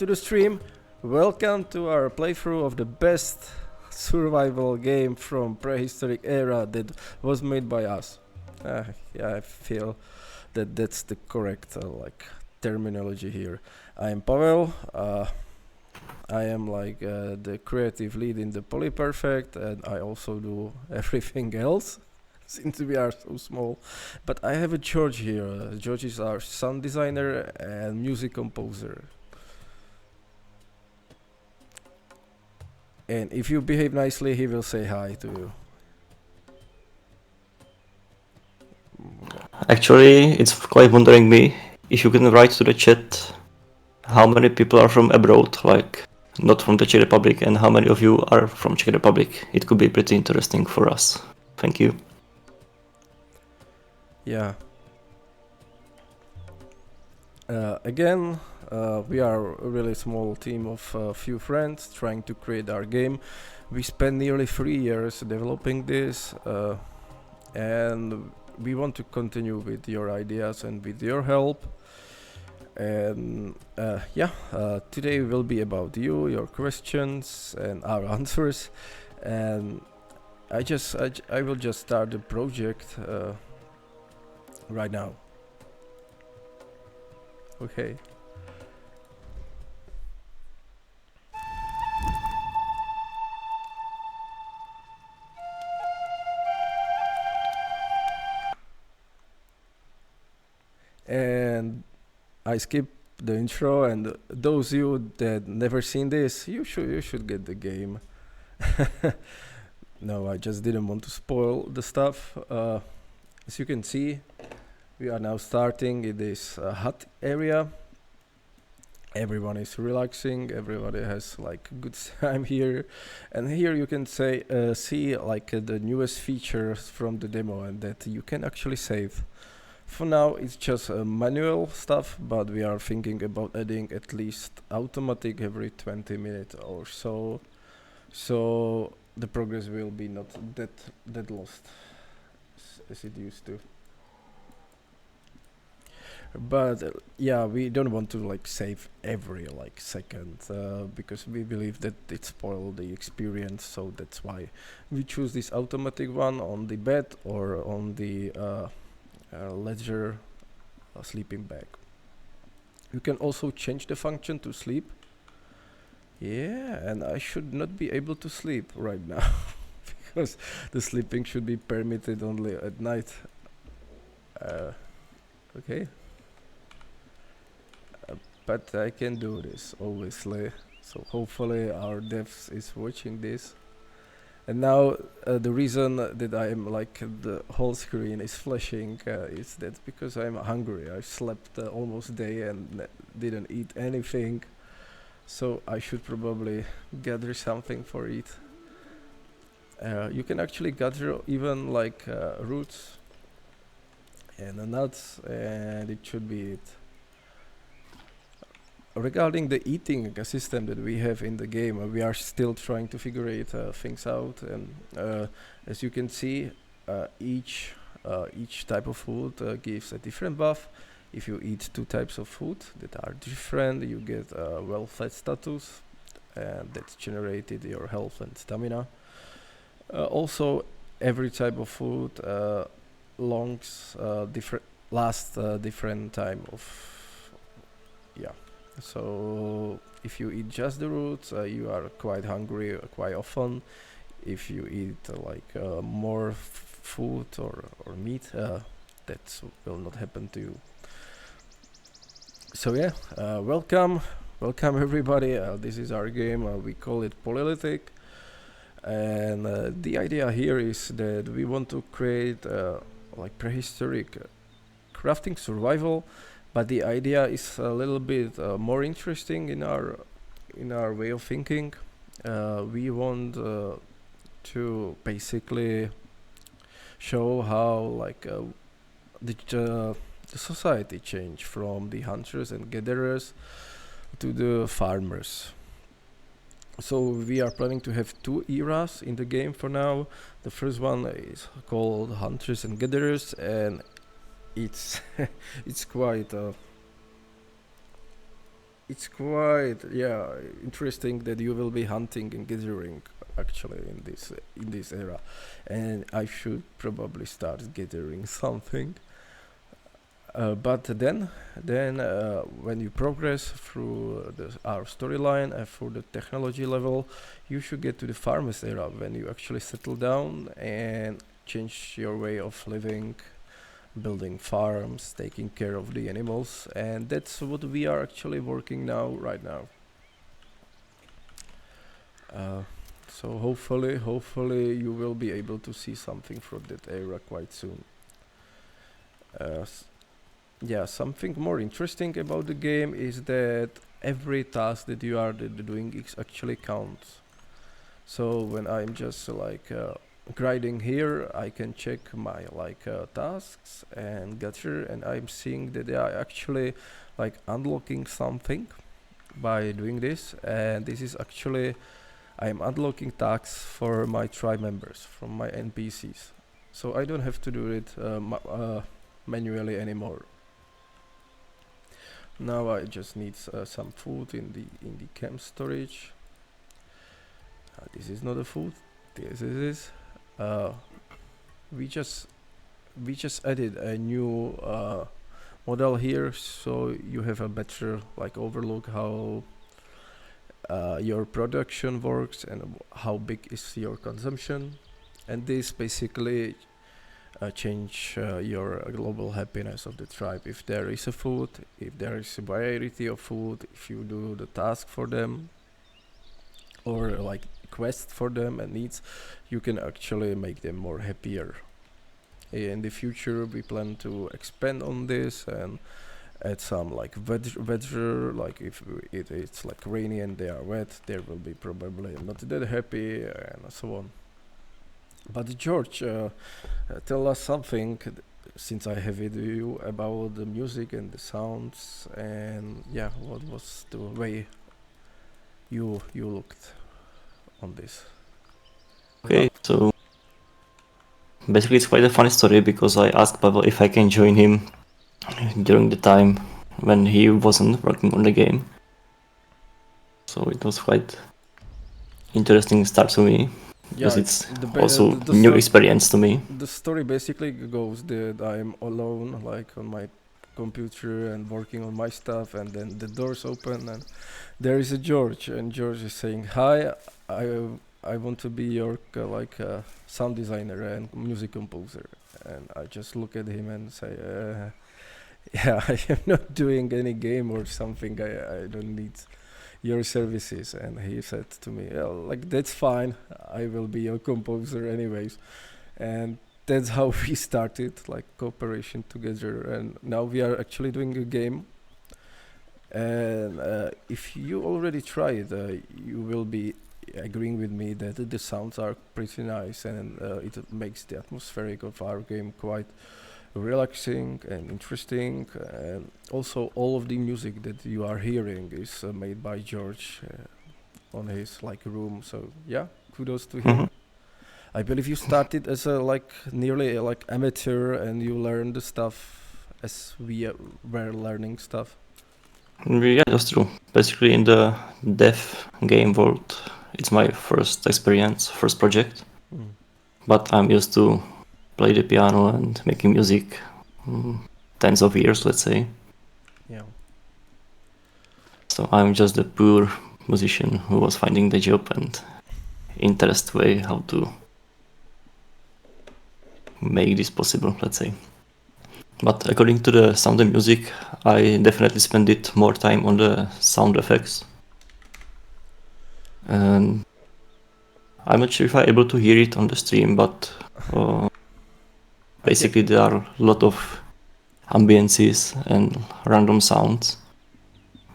to the stream. Welcome to our playthrough of the best survival game from prehistoric era that was made by us. Yeah, I feel that that's the correct terminology here. I am Pavel. I am the creative lead in the Polyperfect, and I also do everything else since we are so small. But I have a George here. George is our sound designer and music composer. And if you behave nicely, he will say hi to you. Actually, it's quite wondering me if you can write to the chat how many people are from abroad, like not from the Czech Republic, and how many of you are from Czech Republic. It could be pretty interesting for us. Thank you. Yeah. Again, we are a really small team of few friends trying to create our game. We spent nearly 3 years developing this, and we want to continue with your ideas and with your help. And today will be about you, your questions, and our answers. And I will just start the project right now. Okay. And I skip the intro, and those you that never seen this, you should get the game. No, I just didn't want to spoil the stuff. As you can see, we are now starting in this hut area. Everyone is relaxing. Everybody has good time here, and here you can see the newest features from the demo, and that you can actually save. For now, it's just manual stuff, but we are thinking about adding at least automatic every 20 minutes or so, so the progress will be not that lost as it used to. But yeah, we don't want to save every second because we believe that it spoil the experience. So that's why we choose this automatic one on the bed or on the ledger sleeping bag. You can also change the function to sleep. Yeah, and I should not be able to sleep right now because the sleeping should be permitted only at night. Okay. But I can do this, obviously. So hopefully our devs is watching this. And now the reason that I am the whole screen is flashing is that because I'm hungry. I slept almost a day and didn't eat anything. So I should probably gather something for it. You can actually gather even roots and nuts, and it should be it. Regarding the eating system that we have in the game, we are still trying to figure things out, and as you can see, each type of food gives a different buff. If you eat 2 types of food that are different, you get well-fed status, and that's generated your health and stamina. Also, every type of food lasts different time of So if you eat just the roots, you are quite hungry quite often. If you eat more food or meat, that will not happen to you. So yeah, welcome everybody. This is our game. We call it Polylithic, and the idea here is that we want to create prehistoric crafting survival. But the idea is a little bit more interesting in our way of thinking. We want to basically show how the society changed from the hunters and gatherers to the farmers. So we are planning to have 2 eras in the game for now. The first one is called hunters and gatherers, and it's it's quite it's quite interesting that you will be hunting and gathering actually in this era, and I should probably start gathering something. But then when you progress through our storyline and through the technology level, you should get to the farmers era when you actually settle down and change your way of living, building farms, taking care of the animals, and that's what we are actually working now right now. Uh, so hopefully you will be able to see something from that era quite soon. Uh, s- yeah, something more interesting about the game is that every task that you are doing is actually counts. So when I'm just grinding here, I can check my tasks and gather, and I'm seeing that they are actually like unlocking something by doing this, and this is actually I'm unlocking tasks for my tribe members from my NPCs, so I don't have to do it manually anymore. Now I just need some food in the camp storage. This is not a food. This is uh, we just we just added a new model here, so you have a better like overlook how your production works and how big is your consumption, and this basically change your global happiness of the tribe. If there is a food, if there is a variety of food, if you do the task for them or like quest for them and needs, you can actually make them more happier. In the future, we plan to expand on this and add some like weather, like if it's like rainy and they are wet, they will be probably not that happy and so on. But George, tell us something, since I have with you about the music and the sounds, and yeah, what was the way you looked on this? Okay, What? so basically it's quite a funny story because I asked Pavel if I can join him during the time when he wasn't working on the game. So it was quite interesting start to me because Yeah, it's also new experience to me. the story basically goes that I'm alone, like on my computer and working on my stuff, and then the doors open and there is a George, and George is saying, "Hi, I want to be your sound designer and music composer." And I just look at him and say, "Yeah, I am not doing any game or something. I don't need your services." And he said to me, "Yeah, like that's fine. I will be your composer anyways." And that's how we started like cooperation together, and now we are actually doing a game. And if you already tried, you will be agreeing with me that the sounds are pretty nice, and it makes the atmospheric of our game quite relaxing and interesting. And also, all of the music that you are hearing is made by George on his like room. So yeah, kudos to Mhm. him. I believe you started as a like nearly like amateur, and you learned the stuff as we were learning stuff. Yeah, that's true. Basically, in the dev game world, it's my first experience, first project. Mm. But I'm used to play the piano and making music tens of years, let's say. Yeah. So I'm just a poor musician who was finding the job and interest way how to make this possible, let's say. But according to the sound and music, I definitely spend it more time on the sound effects. And I'm not sure if I'm able to hear it on the stream, but I can. basically there are a lot of ambiences and random sounds,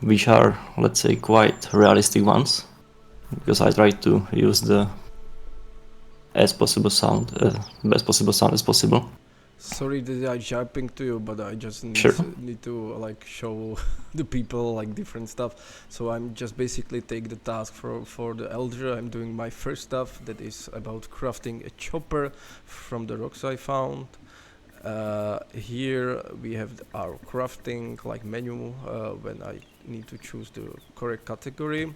which are, let's say, quite realistic ones, because I try to use the best possible sound as possible. Sorry that I jumping to you, but I just Sure. need to like show the people like different stuff. So I'm just basically take the task for the elder. I'm doing my first stuff that is about crafting a chopper from the rocks I found. Here we have our crafting like menu when I need to choose the correct category,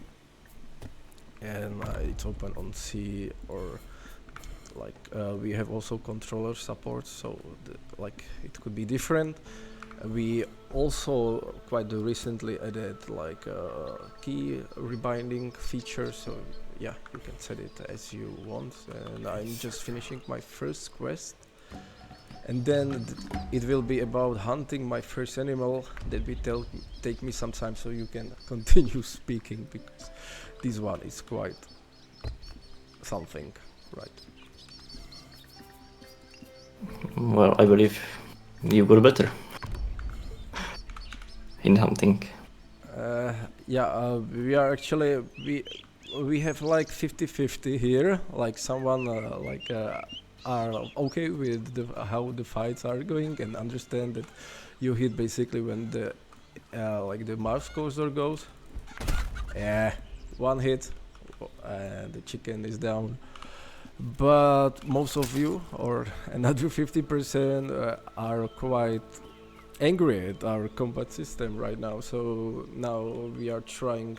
and it's open on C, or like we have also controller support, so like it could be different. We also quite recently added like a key rebinding feature, so yeah, you can set it as you want. And I'm just finishing my first quest, and then it will be about hunting my first animal. That will take me some time, so you can continue speaking, because this one is quite something, right? Well, I believe you got better in hunting. Yeah, we are actually we have like 50-50 here. Like someone are okay with how the fights are going and understand that you hit basically when the like the mouse cursor goes. Yeah, one hit, and the chicken is down. But most of you, or another 50%, are quite angry at our combat system right now. So now we are trying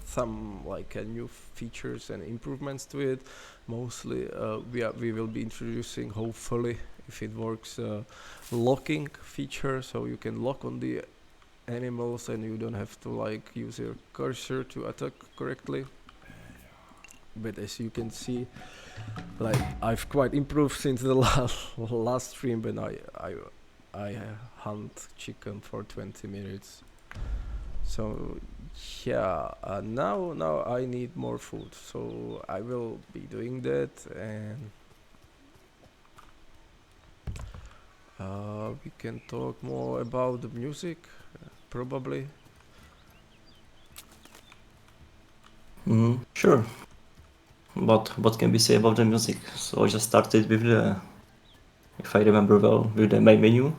some like new features and improvements to it. Mostly, we will be introducing, hopefully, if it works, locking feature, so you can lock on the animals and you don't have to like use your cursor to attack correctly. But as you can see, like I've quite improved since the last stream when I hunt chicken for 20 minutes. So yeah, now I need more food, so I will be doing that. And we can talk more about the music, probably. Sure. But what can we say about the music? So I just started with the, if I remember well, with the main menu.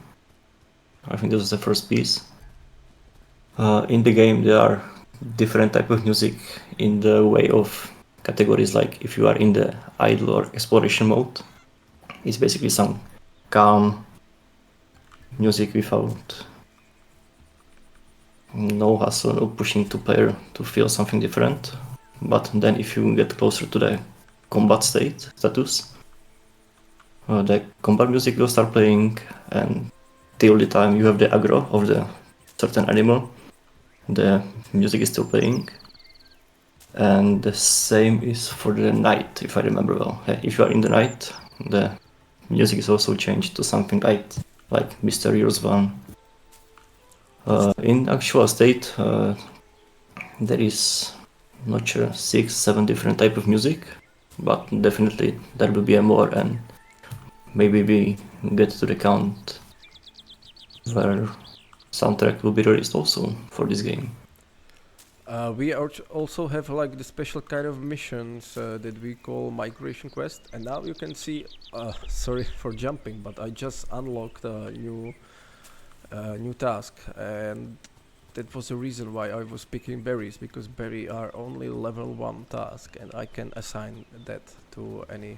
I think this was the first piece. In the game there are different type of music in the way of categories, like if you are in the idle or exploration mode, it's basically some calm music without no hustle, no pushing to player to feel something different. But then if you get closer to the combat status, the combat music will start playing, and till the time you have the aggro of the certain animal, the music is still playing. And the same is for the night, if I remember well. If you are in the night, the music is also changed to something like Mysterious One. In actual state, there is, not sure, 6-7 different type of music, but definitely there will be a more, and maybe we get to the count where soundtrack will be released also for this game. We also have like the special kind of missions that we call migration quest, and now you can see. Sorry for jumping, but I just unlocked a new task, and that was the reason why I was picking berries, because berry are only level 1 task, and I can assign that to any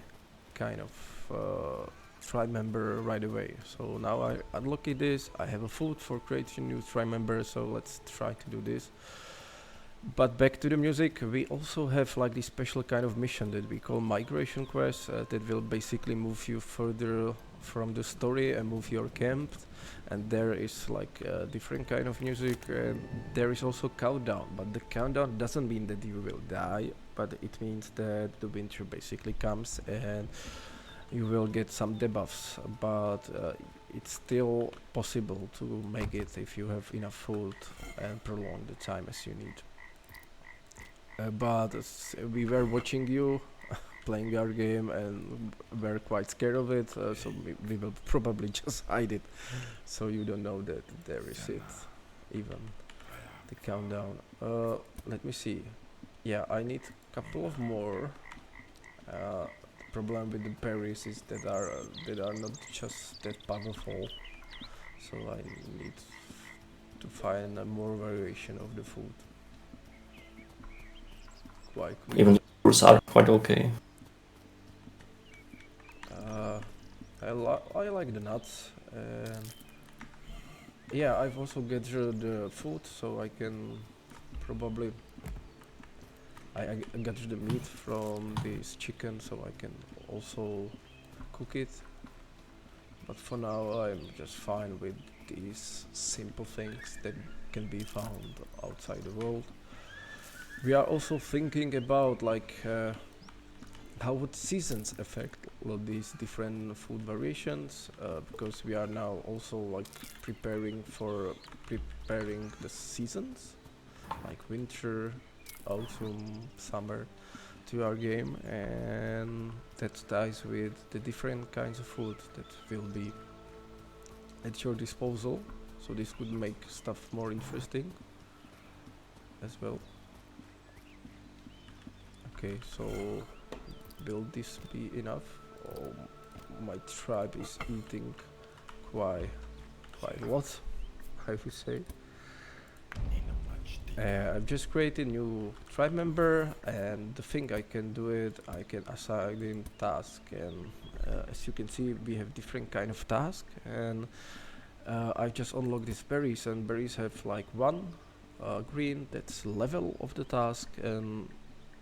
kind of tribe member right away. So now I unlock this. I have a food for creating new tribe members, so let's try to do this. But back to the music, we also have like this special kind of mission that we call migration quest, that will basically move you further from the story and move your camp. And there is like a different kind of music, and there is also countdown. But the countdown doesn't mean that you will die, but it means that the winter basically comes and you will get some debuffs. But it's still possible to make it if you have enough food and prolong the time as you need. But we were watching you playing our game and were quite scared of it, so we will probably just hide it, so you don't know that there is it, even the countdown. Let me see. Yeah, I need a couple of more. Problem with the berries is that are not just that powerful, so I need to find a more variation of the food. Quite quick. Even the rules are quite okay. I like the nuts, and Yeah, I've also gathered the food, so I can probably I gather the meat from this chicken, so I can also cook it. But for now, I'm just fine with these simple things that can be found outside the world. We are also thinking about like how would seasons affect all these different food variations, because we are now also like preparing the seasons like winter, autumn, summer to our game, and that ties with the different kinds of food that will be at your disposal. So this could make stuff more interesting as well. Okay, so will this be enough? Or my tribe is eating quite a lot, I would say. I've just created a new tribe member, and the thing I can do it, I can assign him task, and as you can see, we have different kind of task, and I've just unlocked these berries, and berries have like one green, that's level of the task, and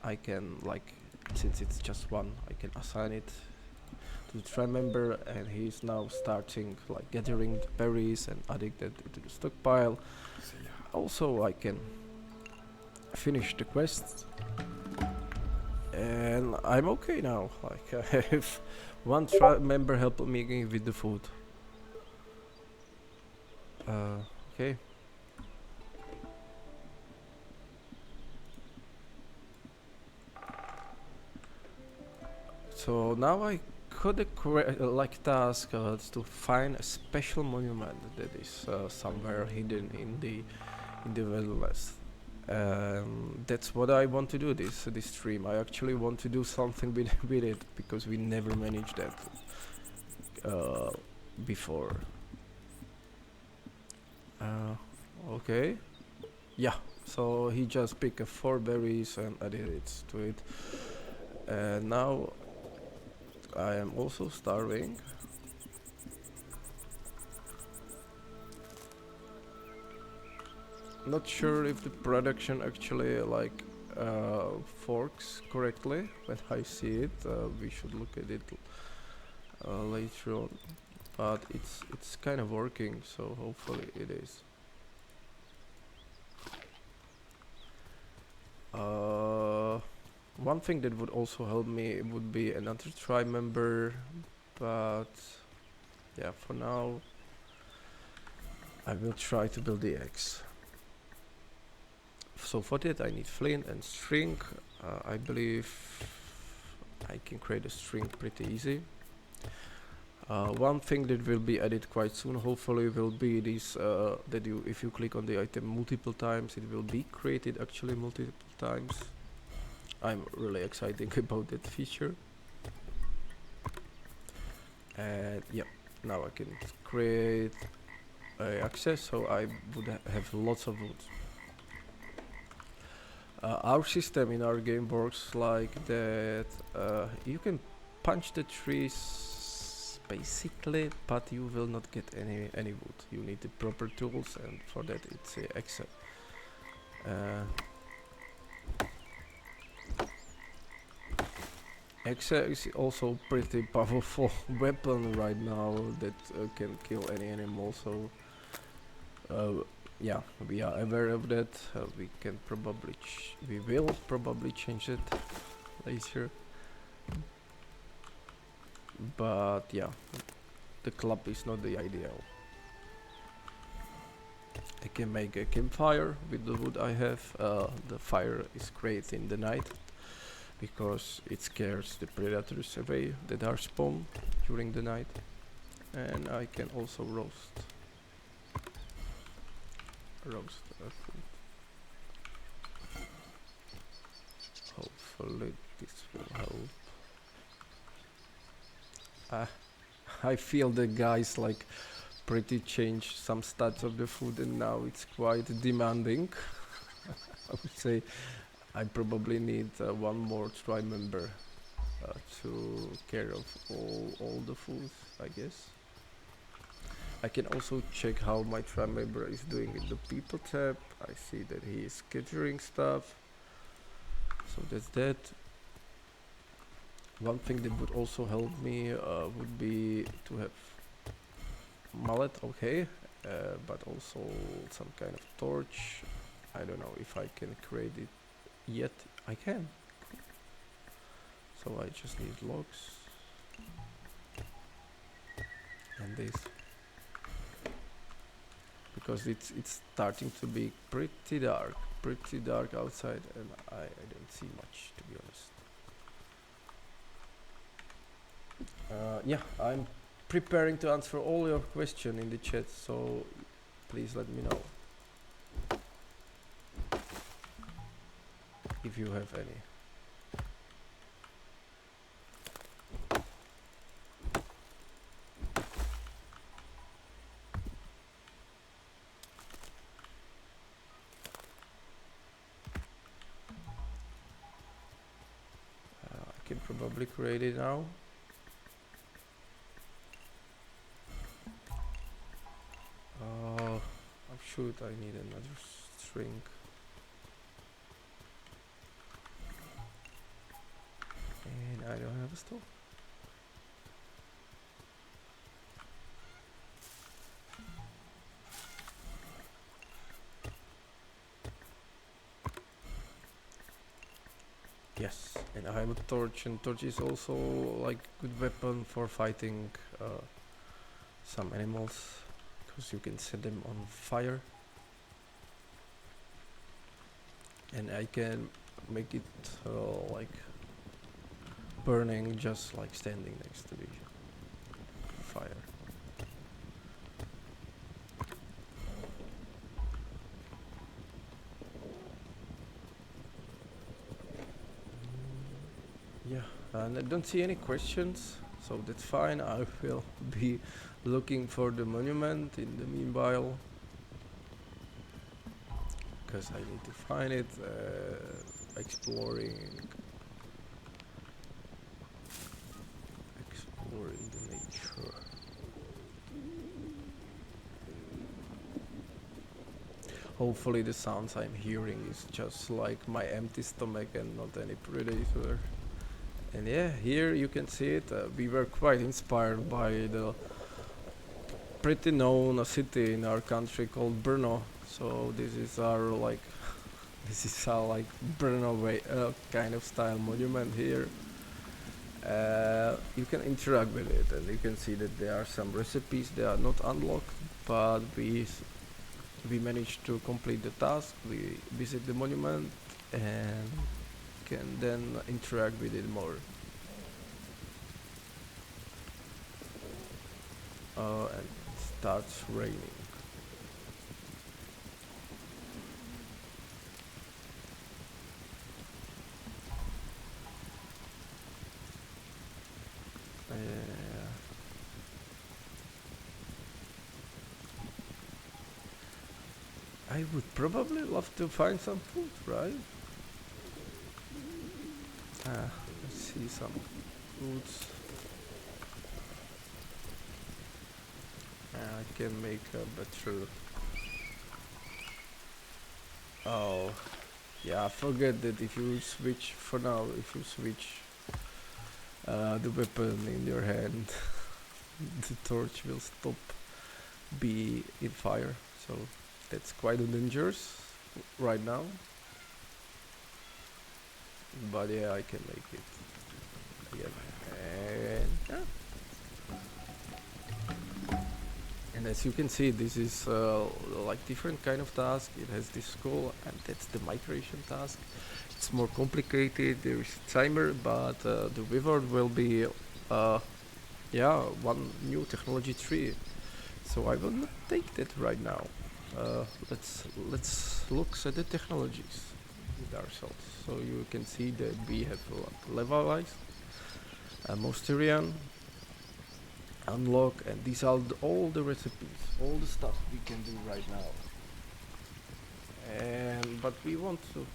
I can like, since it's just one, I can assign it to the tribe member, and he's now starting like gathering the berries and adding that into the stockpile. Also, I can finish the quests, and I'm okay now. Like I have one tribe member helping me with the food. Okay. So now I could like task to find a special monument that is somewhere hidden in the wilderness. That's what I want to do this stream. I actually want to do something with it because we never managed that uh, before. Okay. Yeah. So he just picked 4 berries and added it to it. And now I am also starving. Not sure if the production actually like forks correctly when I see it. We should look at it later on. But it's kind of working, so hopefully it is. One thing that would also help me would be another tribe member, but yeah, for now I will try to build the eggs. So for that I need flint and string. I believe I can create a string pretty easy. One thing that will be added quite soon, hopefully, will be this that you, if you click on the item multiple times, it will be created actually multiple times. I'm really excited about that feature. And yeah, now I can create access, so I would have lots of wood. Our system in our game works like that. You can punch the trees basically, but you will not get any wood. You need the proper tools, and for that it's Excel. Excel is also pretty powerful weapon right now that can kill any animal. So yeah, we are aware of that. We will probably change it later. But yeah, the club is not the ideal. I can make a campfire with the wood I have. The fire is great in the night because it scares the predators away that are spawned during the night. And I can also roast food. Hopefully this will help. I feel the guys like pretty change some stats of the food, and now it's quite demanding. I would say I probably need one more tribe member to care of all the food, I guess. I can also check how my tribe member is doing in the people tab. I see that he is catering stuff. So that's that. One thing that would also help me would be to have mallet, okay, but also some kind of torch. I don't know if I can create it yet. I can. So I just need logs and this, because it's starting to be pretty dark outside, and I don't see much, to be honest. Yeah, I'm preparing to answer all your questions in the chat, so please let me know if you have any. I can probably create it now. Oh, shoot, I need another string. And I don't have a stove. Yes, and I have a torch, and torch is also like good weapon for fighting some animals, because you can set them on fire. And I can make it like burning just like standing next to the fire. Yeah, and I don't see any questions, so that's fine. I will be looking for the monument in the meanwhile, because I need to find it, exploring the nature. Hopefully the sounds I'm hearing is just like my empty stomach and not any predator. And yeah, here you can see it. We were quite inspired by the pretty known city in our country called Brno. So this is our like Brno way kind of style monument here. You can interact with it, and you can see that there are some recipes. They are not unlocked, but we managed to complete the task. We visit the monument and can then interact with it more. And it starts raining. I would probably love to find some food, right? Let's see some foods. I can make a better. Oh, yeah. Forget that. If you switch for now, if you switch the weapon in your hand, the torch will stop be in fire. So that's quite dangerous right now. But yeah, I can make it again. And yeah. And as you can see, this is like different kind of task. It has this goal, and that's the migration task. It's more complicated. There is a timer, but the reward will be, yeah, one new technology tree. So I will not take that right now. Let's look at the technologies with ourselves. So you can see that we have levelized Mosterian, unlock, and these are all the recipes, all the stuff we can do right now. And but we want to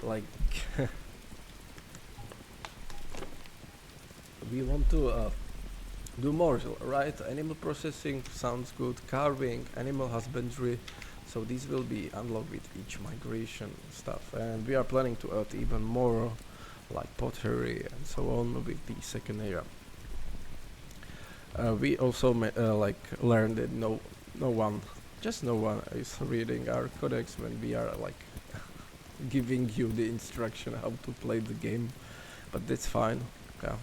like we want to do more, right? Animal processing sounds good, carving, animal husbandry. So these will be unlocked with each migration stuff, and we are planning to add even more, like pottery and so on, with the second era. We also like learned that no one, just no one, is reading our codex when we are like giving you the instruction how to play the game, but that's fine. Yeah,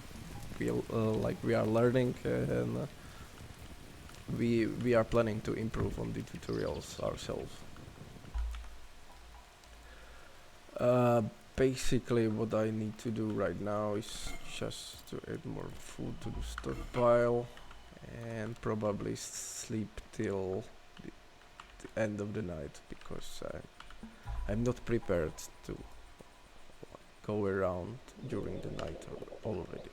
we are learning, and we are planning to improve on the tutorials ourselves. Uh, Basically, what I need to do right now is just to add more food to the stockpile and probably sleep till the end of the night, because I'm not prepared to go around during the night already.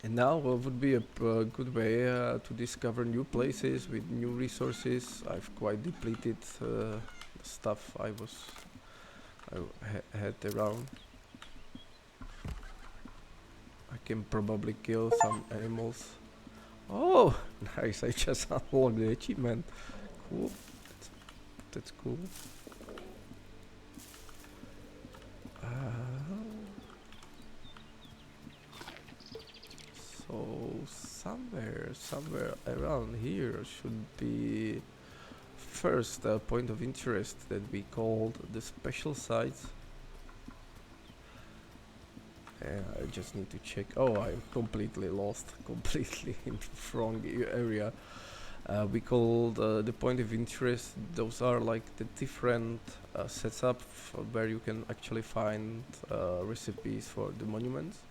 And now would be a good way to discover new places with new resources. I've quite depleted the stuff I had around. I can probably kill some animals. Oh, nice! I just unlocked the achievement. Cool. That's cool. So somewhere around here should be first point of interest that we called the special sites. I just need to check. Oh, I'm completely lost, completely in the wrong area. We called the point of interest. Those are like the different setup where you can actually find recipes for the monuments.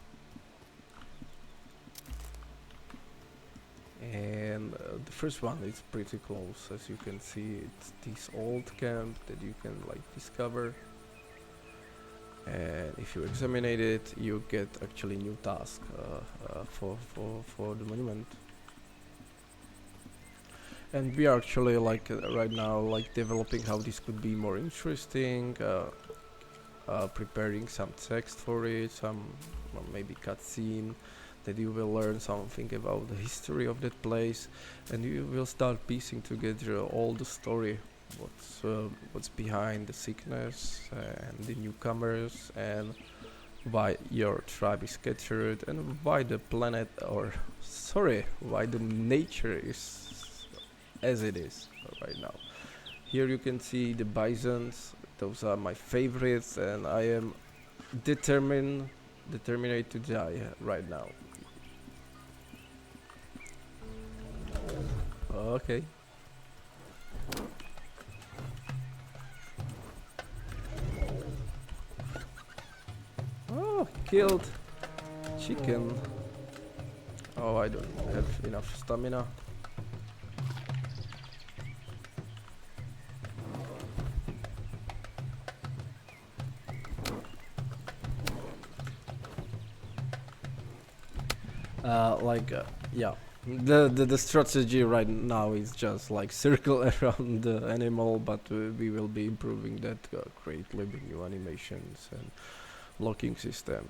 And the first one is pretty close, as you can see. It's this old camp that you can like discover, and if you examine it, you get actually new task for the monument. And we are actually like right now like developing how this could be more interesting, preparing some text for it, some maybe cutscene that you will learn something about the history of that place, and you will start piecing together all the story, what's behind the sickness and the newcomers, and why your tribe is scattered, and why the planet, or sorry, why the nature is as it is right now. Here you can see the bisons. Those are my favorites, and I am determined to die right now. Okay. Oh, killed chicken. Oh, I don't have enough stamina. Yeah. The strategy right now is just like circle around the animal, but we will be improving that greatly with new animations and locking system.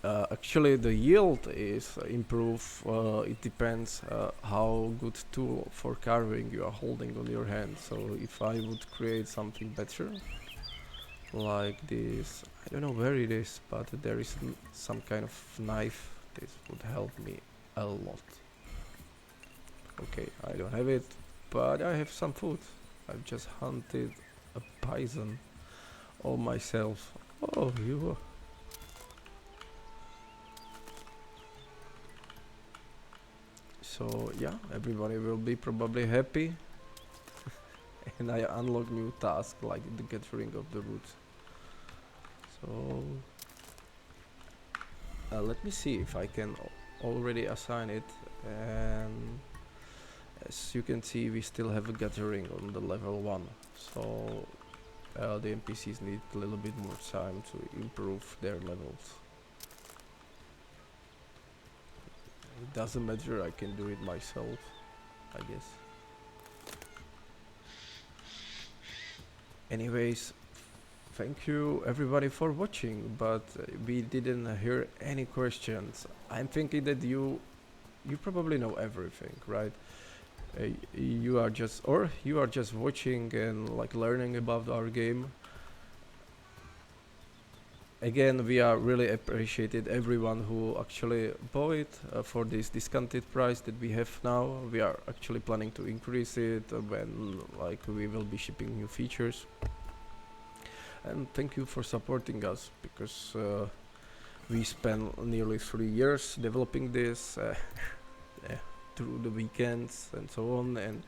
Actually, the yield is improved. It depends how good tool for carving you are holding on your hand. So if I would create something better, like this, I don't know where it is, but there is some kind of knife. This would help me a lot. Okay, I don't have it, but I have some food. I've just hunted a bison all myself. Oh, you. So yeah, everybody will be probably happy. And I unlock new task like the gathering of the roots. So let me see if I can already assign it. And as you can see, we still have a gathering on the level 1. So the NPCs need a little bit more time to improve their levels. It doesn't matter, I can do it myself, I guess. Anyways, thank you everybody for watching, but we didn't hear any questions. I'm thinking that you probably know everything, right? You are just watching and like learning about our game. Again, we are really appreciated everyone who actually bought it for this discounted price that we have now. We are actually planning to increase it when like we will be shipping new features. And thank you for supporting us because we spent nearly 3 years developing this yeah, through the weekends and so on, and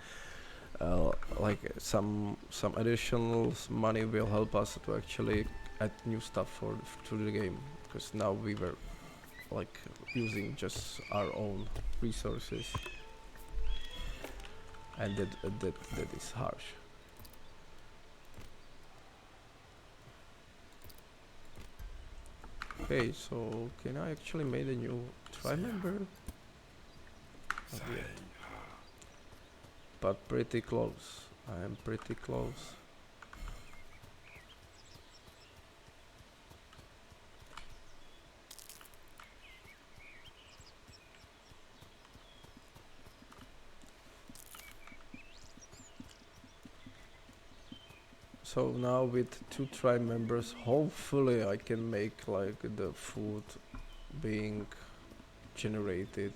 like some additional money will help us to actually add new stuff to the game, because now we were like using just our own resources, and that is harsh. Okay, so can I actually make a new tribe member? Not yet. But pretty close. I am pretty close. So now with 2 tribe members, hopefully I can make like the food being generated,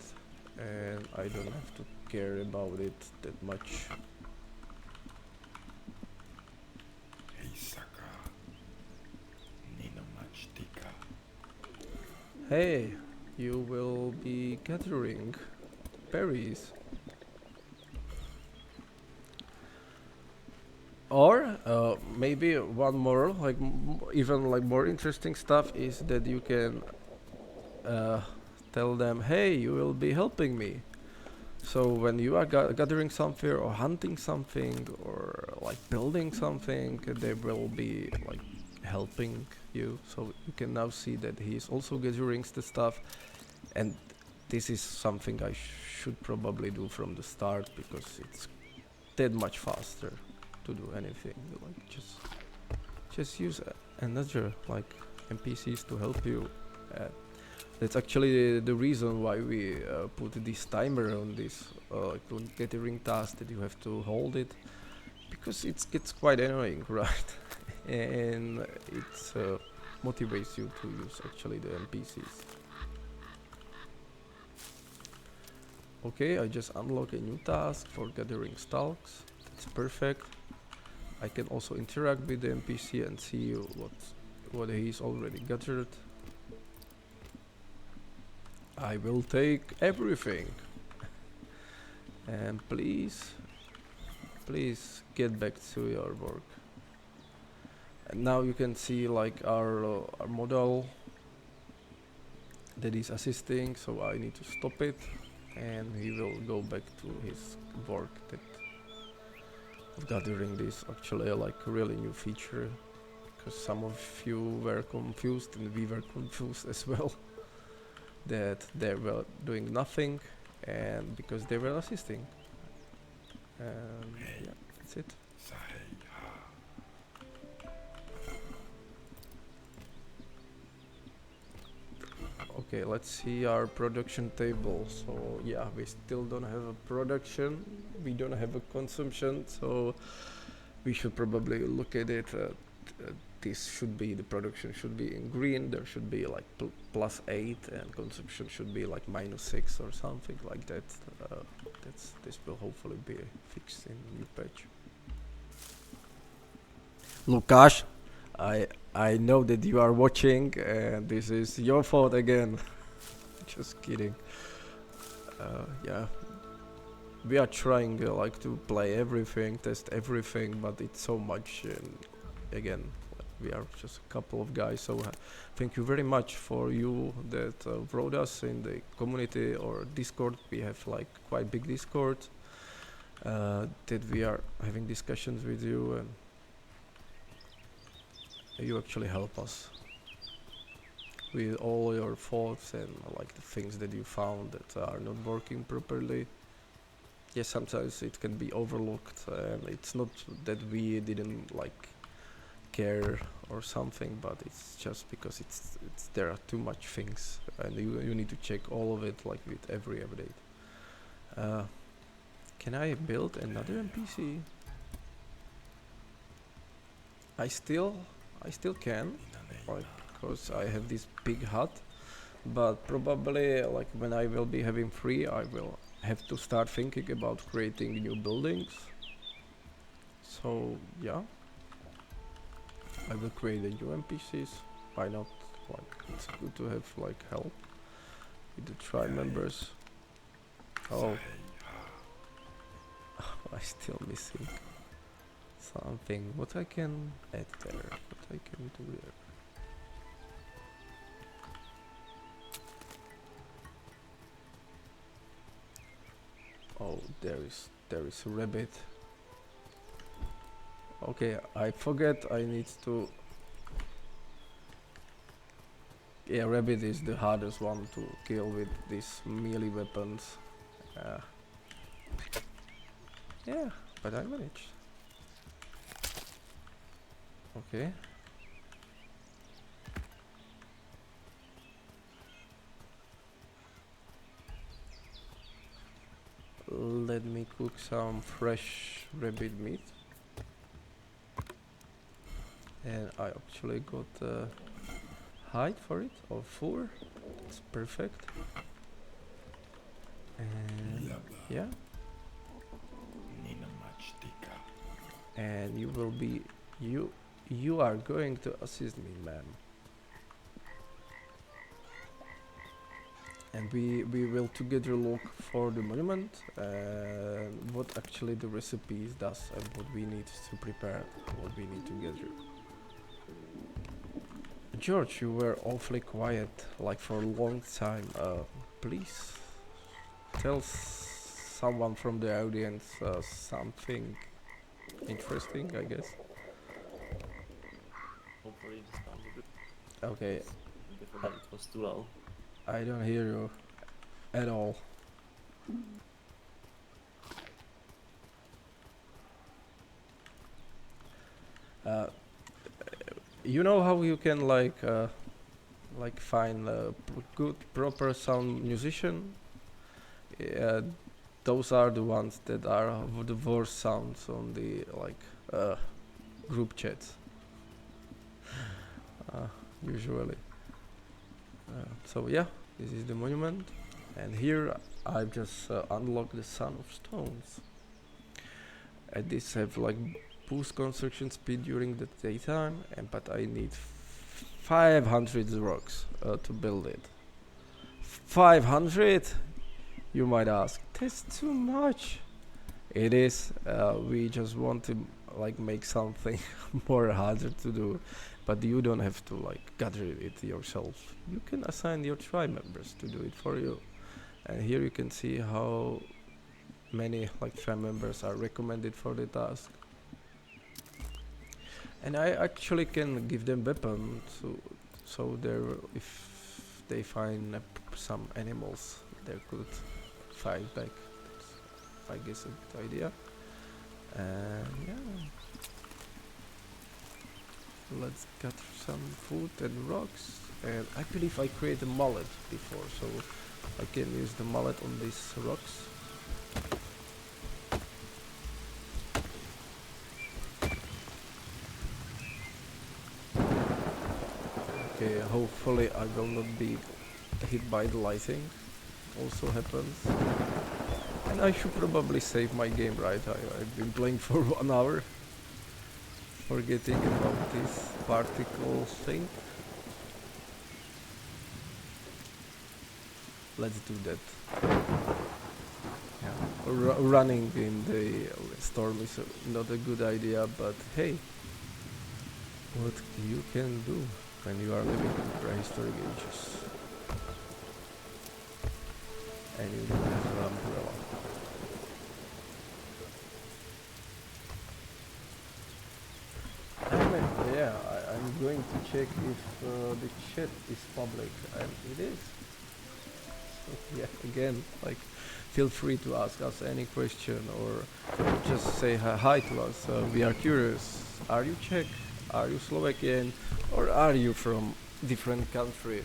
and I don't have to care about it that much. Hey, you will be gathering berries. Or maybe one more, like even like more interesting stuff is that you can uh, tell them, hey, you will be helping me. So when you are gathering something or hunting something or like building something, they will be like helping you. So you can now see that he is also gathering the stuff, and this is something I should probably do from the start because it's that much faster to do anything. Like just use another like NPCs to help you. That's actually the reason why we put this timer on this gathering task, that you have to hold it, because it gets quite annoying, right? And it motivates you to use actually the NPCs. Okay, I just unlock a new task for gathering stalks. That's perfect. I can also interact with the NPC and see what he's already gathered. I will take everything. And please get back to your work. And now you can see like our model that is assisting, so I need to stop it, and he will go back to his work that of gathering this. Actually like a really new feature, because some of you were confused and we were confused as well that they were doing nothing, and because they were assisting. Yeah, that's it. Okay, let's see our production table. So yeah, we still don't have a production, we don't have a consumption, so we should probably look at it. This should be, the production should be in green, there should be like +8, and consumption should be like -6 or something like that. This will hopefully be fixed in new patch. Lukasz, I know that you are watching, and this is your fault again. Just kidding. Yeah, we are trying like to play everything, test everything, but it's so much. And again, we are just a couple of guys. So thank you very much for you that wrote us in the community or Discord. We have like quite big Discord that we are having discussions with you, and you actually help us with all your thoughts and like the things that you found that are not working properly. Yes, sometimes it can be overlooked, and it's not that we didn't like care or something, but it's just because it's there are too much things, and you need to check all of it like with every update. Can I build another NPC? I still can, like, because I have this big hut, but probably like when I will be having free, I will have to start thinking about creating new buildings. So yeah, I will create a new NPCs. Why not? Like, it's good to have like help with the tribe members. Oh, I'm still missing something. What I can add there? What I can do there? Oh, there is a rabbit. Okay, I forget I need to. Yeah, rabbit is the hardest one to kill with these melee weapons. Yeah, but I managed. Okay. Let me cook some fresh rabbit meat. And I actually got hide for it, or fur. It's perfect. And yeah. And you will be you are going to assist me, ma'am. And we will together look for the monument and what actually the recipes does and what we need to prepare, what we need together. George, you were awfully quiet, like for a long time. Please tell someone from the audience something interesting, I guess. Hopefully this sounds good. Okay, Before that it was too loud. I don't hear you at all. You know how you can like find a good proper sound musician? Uh, those are the ones that are the worst sounds on the group chats. Usually. So yeah, this is the monument, and here I've just unlocked the Sun of Stones. And this have like boost construction speed during the daytime, and but I need 500 rocks to build it. 500? You might ask. That's too much. It is. We just want to like make something more harder to do, but you don't have to like gather it yourself. You can assign your tribe members to do it for you. And here you can see how many like tribe members are recommended for the task. And I actually can give them weapons, so if they find some animals, they could fight back. That's, I guess, a good idea. And yeah, let's gather some food and rocks. And I believe I created a mallet before, so I can use the mallet on these rocks. Okay, hopefully I will not be hit by the lighting. Also happens. And I should probably save my game, right? I've been playing for 1 hour. Forgetting about this particle thing. Let's do that. Yeah. Running in the storm is not a good idea, but hey, what you can do when you are living in prehistoric ages and you don't have an umbrella. I'm going to check if the chat is public, and it is. So yeah, again, like, feel free to ask us any question or just say hi to us. We are curious. Are you Czech? Are you Slovakian or are you from different country?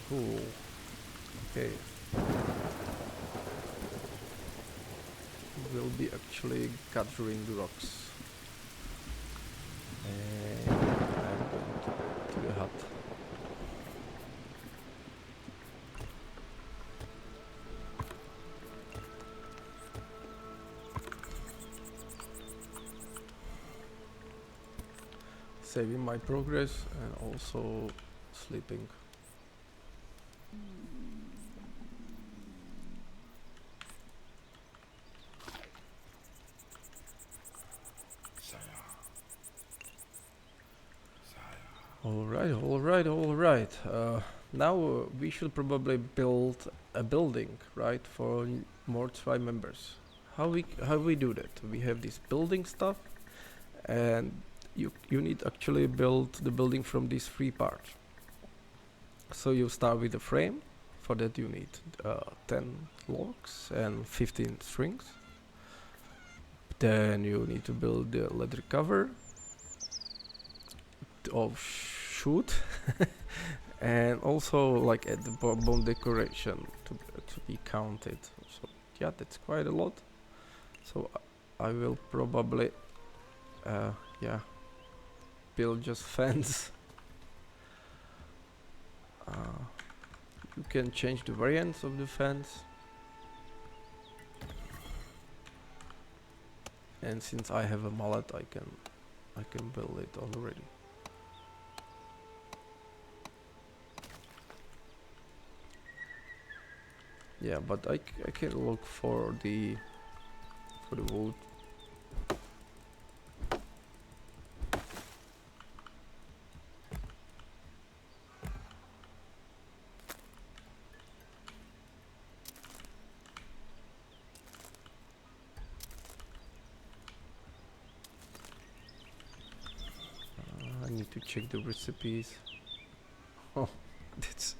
Cool. Okay. We'll be actually gathering the rocks. And I'm going to the hut. Saving my progress and also sleeping. Alright. Now we should probably build a building, right, for more tribe members. How we do that? We have this building stuff, and you need actually build the building from these three parts. So you start with the frame. For that you need 10 logs and 15 strings. Then you need to build the leather cover. Oh shoot. And also like at the bone decoration to be counted. So yeah, that's quite a lot. So I will probably yeah, build just fence. You can change the variants of the fence. And since I have a mallet, I can build it already. Yeah, but I can look for the wood. I need to check the recipes. Oh, that's.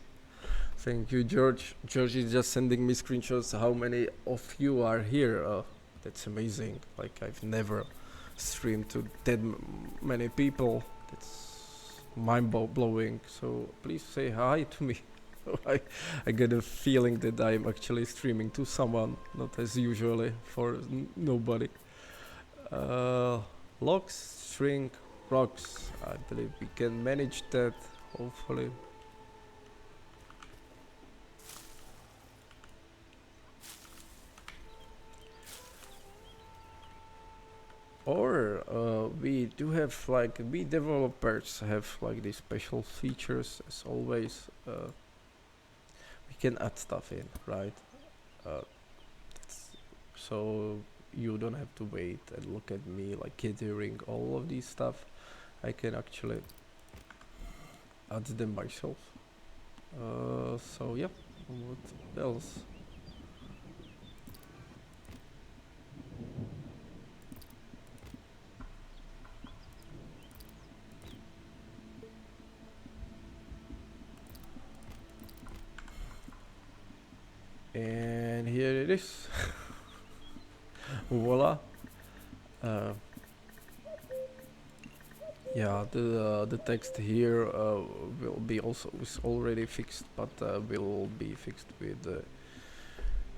Thank you, George. George is just sending me screenshots. How many of you are here? That's amazing. Like I've never streamed to that many people. That's mind-blowing. So please say hi to me. I get a feeling that I'm actually streaming to someone, not as usually for nobody. Logs, string, rocks. I believe we can manage that. Hopefully. Or we do have like we developers have like these special features as always. We can add stuff in, right? Uh, so you don't have to wait and look at me like catering all of these stuff. I can actually add them myself. So yeah, what else? And here it is. Voila. Yeah, the text here will be also is already fixed, but will be fixed with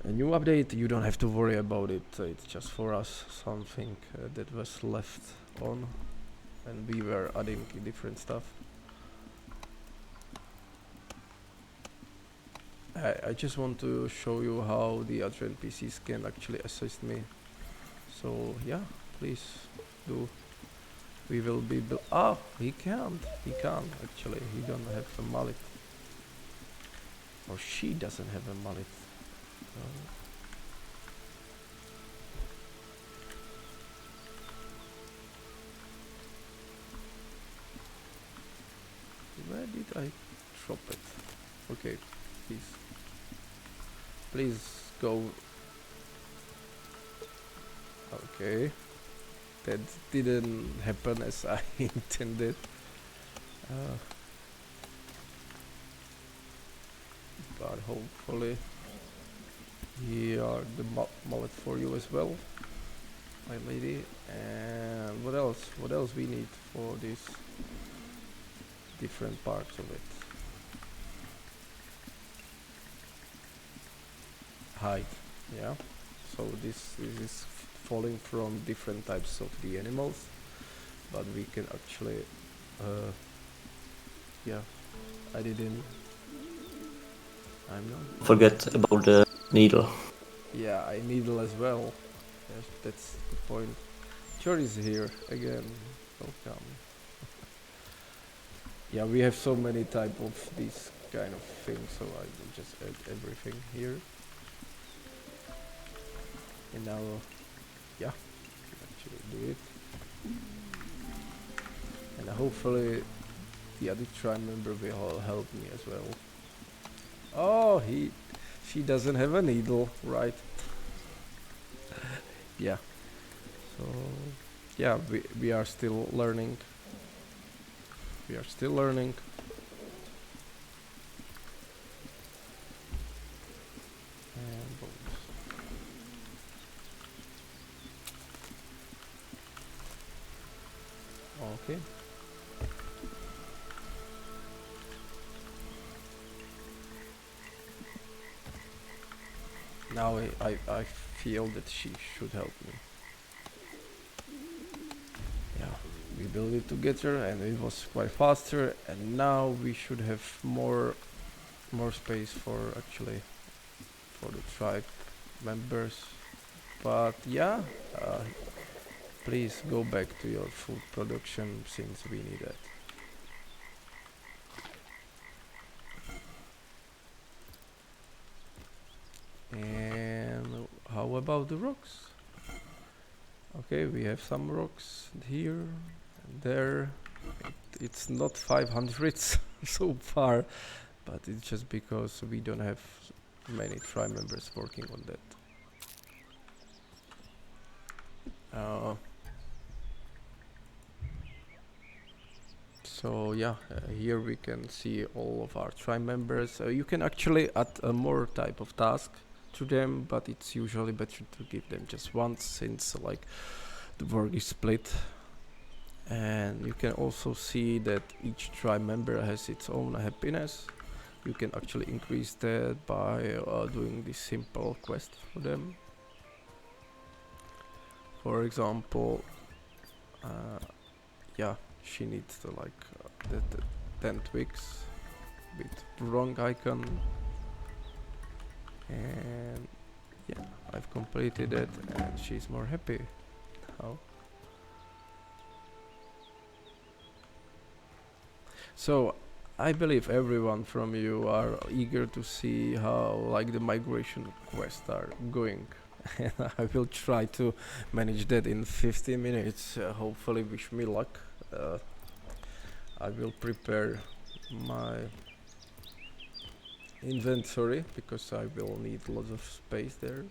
a new update. You don't have to worry about it. It's just for us something that was left on, and we were adding different stuff. I just want to show you how the other NPCs can actually assist me. So yeah, please do. We will be he can't. He can't actually. He don't have a mallet. Or she doesn't have a mallet. Where did I drop it? Okay, please. Please go. Okay. That didn't happen as I intended. But hopefully here are the mullet for you as well. my lady. And what else? What else we need for these different parts of it? Height, yeah. So this is falling from different types of the animals, but we can actually, uh, yeah. I didn't. I'm not. Forget about the needle. Yeah, I needle as well. Yes, that's the point. Chor is here again. Welcome. Yeah, we have so many type of these kind of things, so I will just add everything here. And now, yeah, actually do it. And hopefully the other tribe member will help me as well. Oh, she doesn't have a needle, right? Yeah. So, yeah, we are still learning. We are still learning. And bones. Okay. Now I feel that she should help me. Yeah, we built it together and it was quite faster, and now we should have more space for actually for the tribe members. But yeah, please go back to your food production since we need it. And how about the rocks? Okay, we have some rocks here and there. It's not 500 so far, but it's just because we don't have many tribe members working on that. So yeah, here we can see all of our tribe members. You can actually add more type of task to them, but it's usually better to give them just once, since like the work is split. And you can also see that each tribe member has its own happiness. You can actually increase that by doing this simple quest for them. For example, yeah, she needs to like the 10 twigs with wrong icon, and yeah, I've completed it and she's more happy now. So I believe everyone from you are eager to see how like the migration quests are going. And I will try to manage that in 15 minutes. Hopefully, wish me luck. I will prepare my inventory because I will need lots of space there.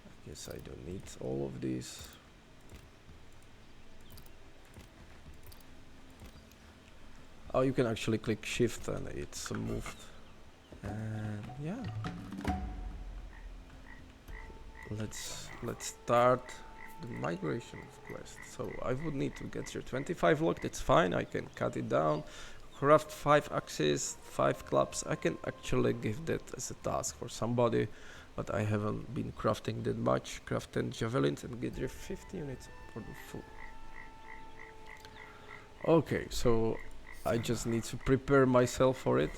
I guess I don't need all of these. Oh, you can actually click shift and it's moved. And yeah, let's start the migration quest. So I would need to get your 25 lock. That's fine. I can cut it down. Craft 5 axes, 5 clubs. I can actually give that as a task for somebody, but I haven't been crafting that much. Craft 10 javelins and get your 50 units for the food. Okay, so I just need to prepare myself for it.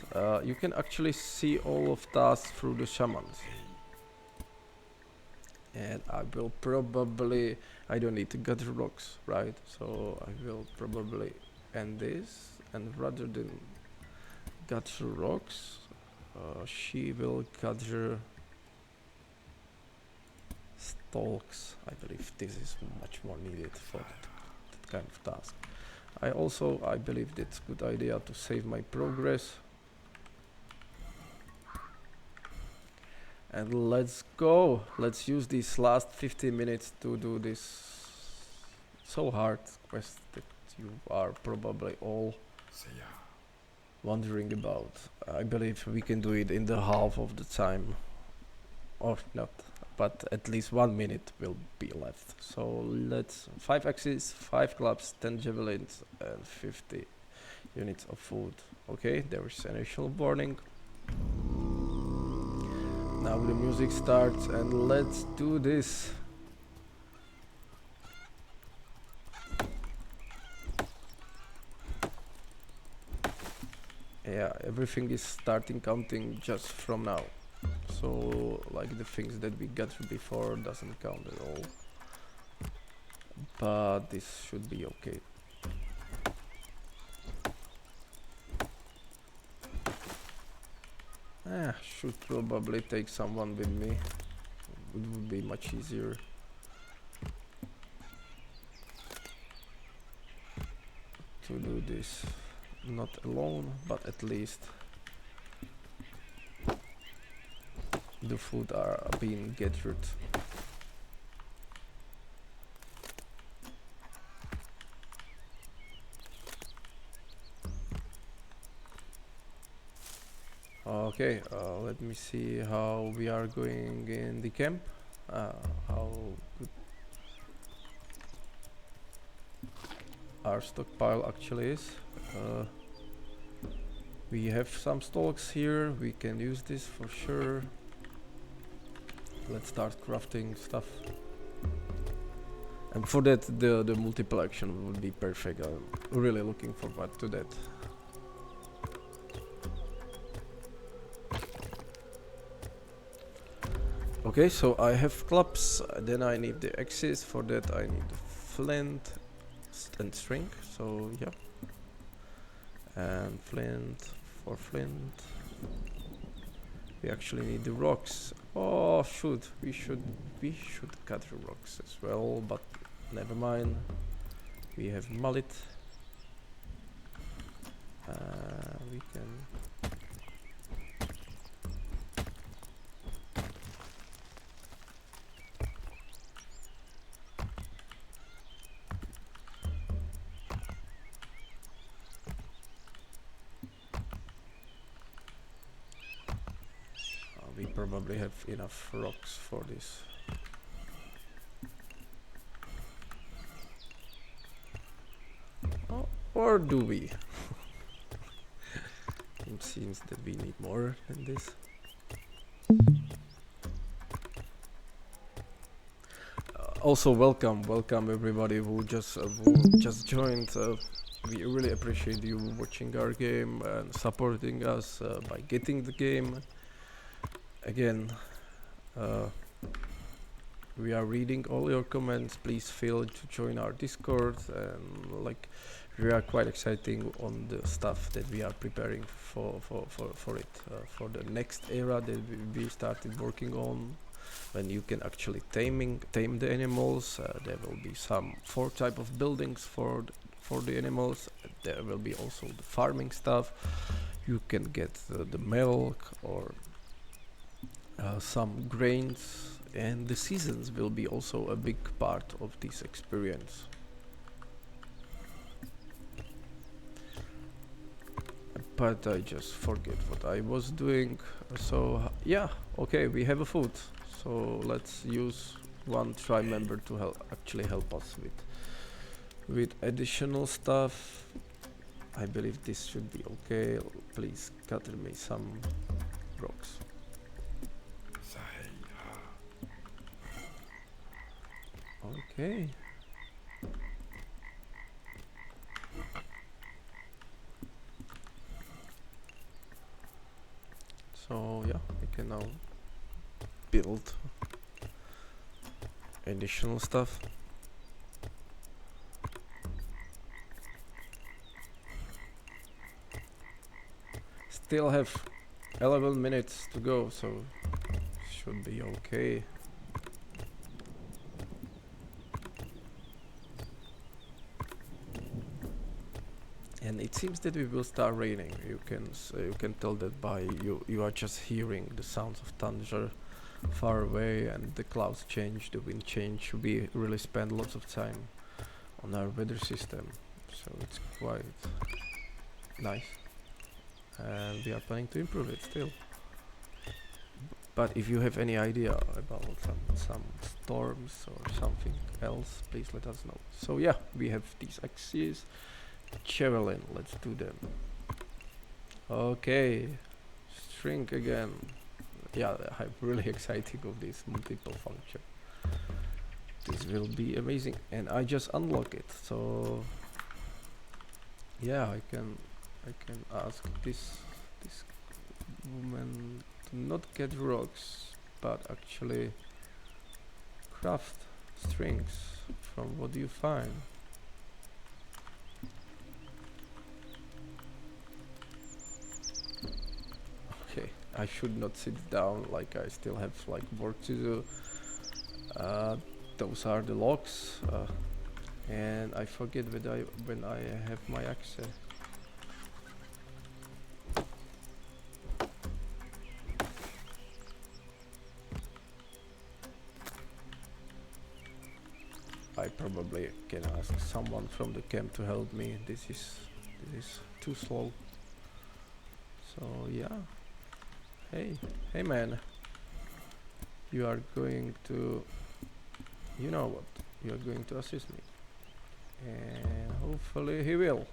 You can actually see all of tasks through the shamans. And I will probably, I don't need to gather rocks, right? So I will probably end this, and rather than gather rocks, she will gather stalks. I believe this is much more needed for that kind of task. I believe that's a good idea to save my progress. And let's go. Let's use these last 15 minutes to do this so hard quest that you are probably all wondering about. I believe we can do it in the half of the time. Or not. but at least 1 minute will be left. So let's 5 axes, 5 clubs, 10 javelins, and 50 units of food. Okay, there is initial warning. Now the music starts, and let's do this. Yeah, everything is starting counting just from now. So like the things that we got before doesn't count at all. But this should be okay. Should probably take someone with me. It would be much easier. To do this not alone, but at least the food are being gathered. Okay, let me see how we are going in the camp. How good our stockpile actually is. We have some stalks here, we can use this for sure. Let's start crafting stuff. And for that the multiple action would be perfect. I'm really looking forward to that. Okay, so I have clubs, then I need the axes. For that I need flint and string, so yeah. And flint for flint. We actually need the rocks. Oh shoot, we should cut the rocks as well, but never mind. We have mallet. We can we probably have enough rocks for this. Oh, or do we? It seems that we need more than this. Also, welcome everybody who just joined. We really appreciate you watching our game and supporting us by getting the game. Again, we are reading all your comments. Please feel to join our Discord, and like we are quite exciting on the stuff that we are preparing for it for the next era that we started working on, when you can actually tame the animals. There will be some 4 type of buildings for the animals. There will be also the farming stuff. You can get the milk or some grains, and the seasons will be also a big part of this experience. But I just forget what I was doing. So yeah, okay, we have a food. So let's use one tribe member to actually help us with additional stuff. I believe this should be okay. Please gather me some rocks. Okay. So yeah, we can now build additional stuff. Still have 11 minutes to go, so should be okay. And it seems that it will start raining. You can tell that by you are just hearing the sounds of thunder far away, and the clouds change, the wind change. We really spend lots of time on our weather system, so it's quite nice, and we are planning to improve it still. But if you have any idea about some storms or something else, please let us know. So yeah, we have these axes. Javelin, let's do them. Okay, string again. Yeah, I'm really excited of this multiple function. This will be amazing, and I just unlock it. So yeah, I can ask this woman to not get rocks, but actually craft strings from what you find. Okay, I should not sit down, like I still have like work to do. Those are the logs, and I forget when I have my access. I probably can ask someone from the camp to help me. This is too slow. So yeah. Hey man. You are going to, you know what? You are going to assist me. And hopefully he will.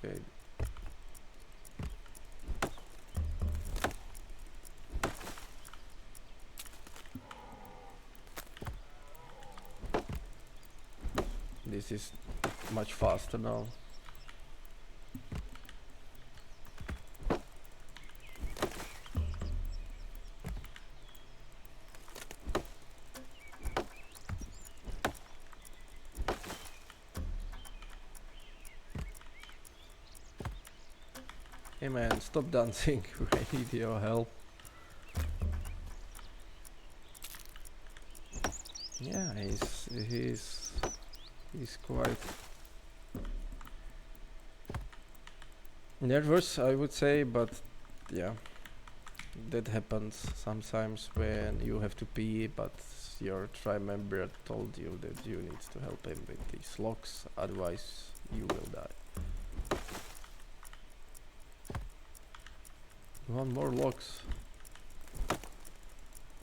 Okay. This is much faster now. Hey man, stop dancing. I need your help. Yeah, he's quite nervous, I would say, but yeah, that happens sometimes when you have to pee, but your tribe member told you that you need to help him with these logs, otherwise you will die. One more logs.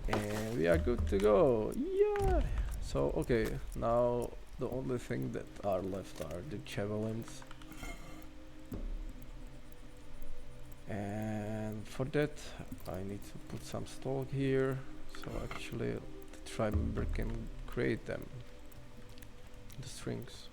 And we are good to go. Yeah. So okay, now the only thing that are left are the javelins. And for that I need to put some stalk here, so actually the tribe member can create them, the strings.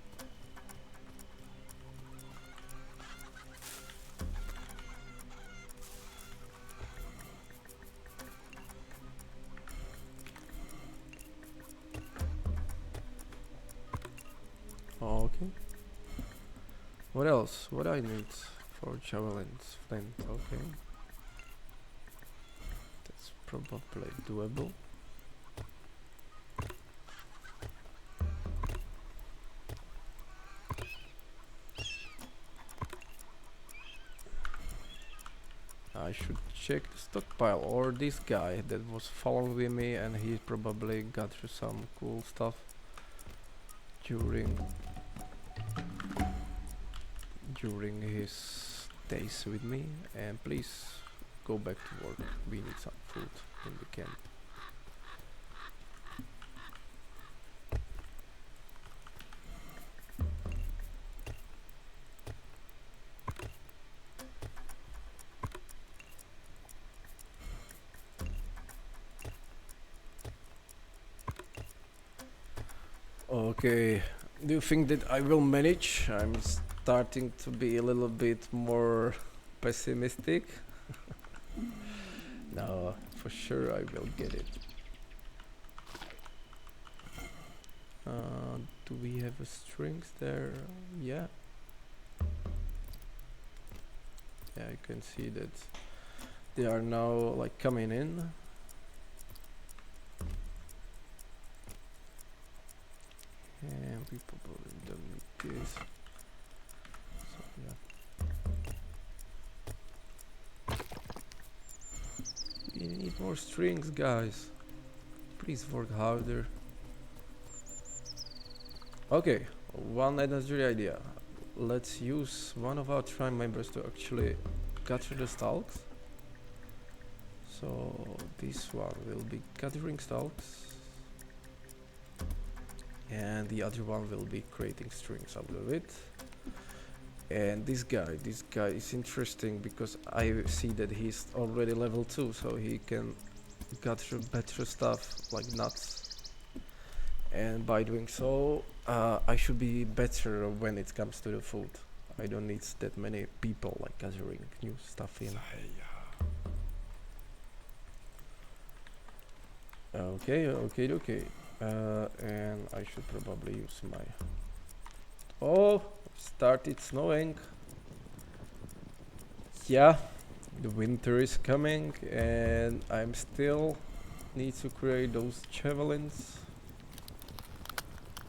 Okay. What else? What I need for javelins? Flint. Okay. That's probably doable. I should check the stockpile, or this guy that was following me and he probably got through some cool stuff during his days with me. And please go back to work, we need some food in the camp. Okay, do you think that I will manage? I'm starting to be a little bit more pessimistic. No, for sure I will get it. Do we have strings there? Yeah. Yeah, I can see that they are now like coming in. And we probably don't need this. So yeah. We need more strings, guys. Please work harder. Okay, one energy idea. Let's use one of our tribe members to actually gather the stalks. So this one will be gathering stalks, and the other one will be creating strings out of it. And this guy is interesting because I see that he's already level 2, so he can gather better stuff like nuts. And by doing so, I should be better when it comes to the food. I don't need that many people like gathering new stuff in. Okay. And I should probably use my... Oh, started snowing. Yeah, the winter is coming and I'm still need to create those javelins.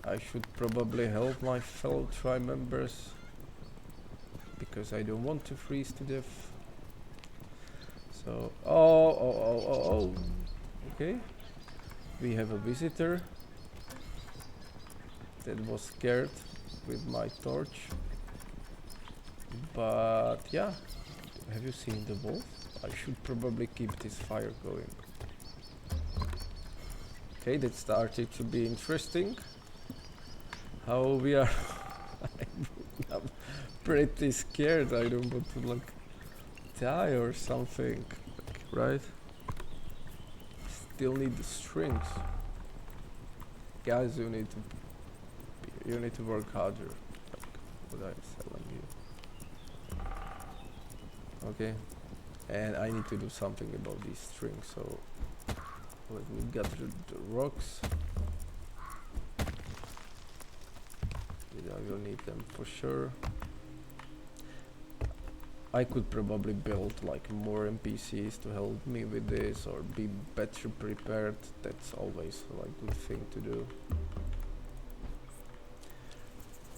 I should probably help my fellow tribe members because I don't want to freeze to death. So, oh. Okay, we have a visitor that was scared with my torch. But yeah, have you seen the wolf? I should probably keep this fire going. Okay, that started to be interesting. How we are... I'm pretty scared. I don't want to like die or something, right? Still need the strings. Guys, you need to work harder. Like what I'm telling you. Okay, and I need to do something about these strings. So let me gather the rocks. I will need them for sure. I could probably build like more NPCs to help me with this or be better prepared. That's always like a good thing to do.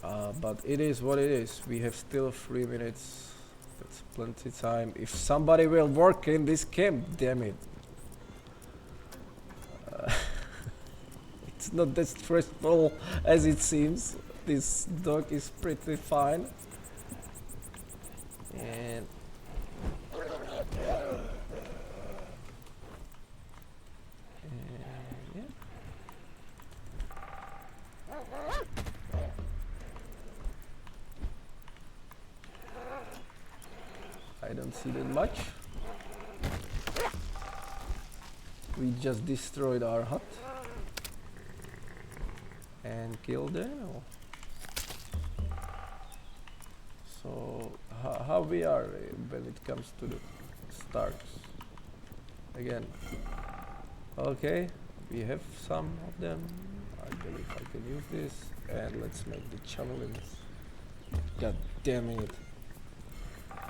But it is what it is. We have still 3 minutes. That's plenty time. If somebody will work in this camp, damn it. It's not that stressful as it seems. This dog is pretty fine. And yeah. I don't see that much. We just destroyed our hut and killed the animal. So how we are when it comes to the starks? Again, okay, we have some of them. I believe I can use this, and let's make the javelins. God damn it!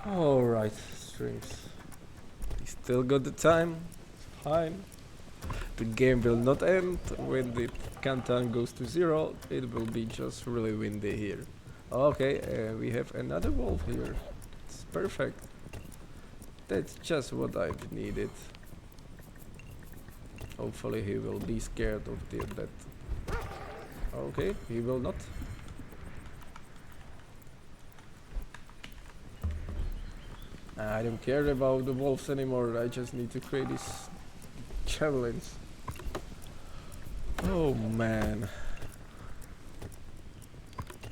All right, strings. We still got the time. It's fine. The game will not end when the countdown goes to 0. It will be just really windy here. Okay, we have another wolf here. It's perfect. That's just what I've needed. Hopefully he will be scared of that. Okay, he will not. I don't care about the wolves anymore. I just need to create these javelins. Oh man.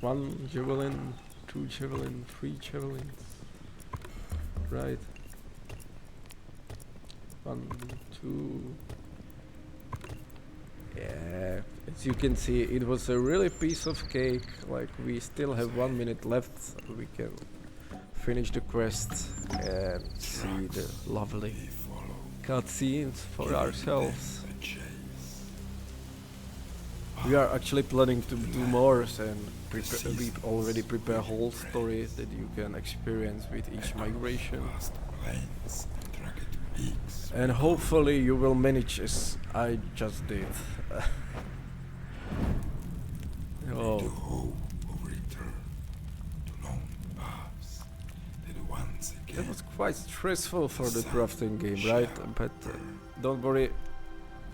1 javelin, 2 javelin, 3 javelins. Right. 1, 2. Yeah, as you can see, it was a really piece of cake. Like, we still have 1 minute left. We can finish the quest and see the lovely cutscenes for ourselves. We are actually planning to do more and we already prepare a whole story that you can experience with each migration. And hopefully you will manage as I just did. Oh. That was quite stressful for the crafting game, right? But don't worry,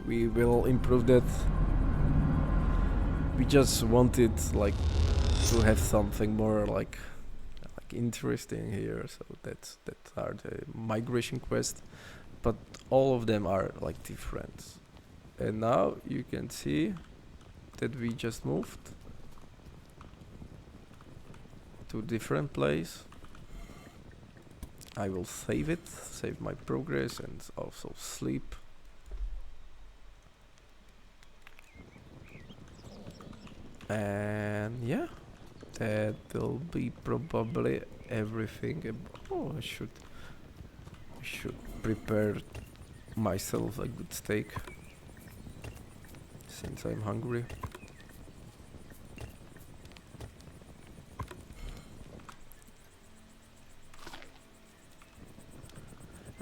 we will improve that. we just wanted like to have something more like interesting here, so that are the migration quests, but all of them are like different. And now you can see that we just moved to different place. I will save it, save my progress, and also sleep. And yeah, that will be probably everything. Oh, I should prepare myself a good steak since I'm hungry.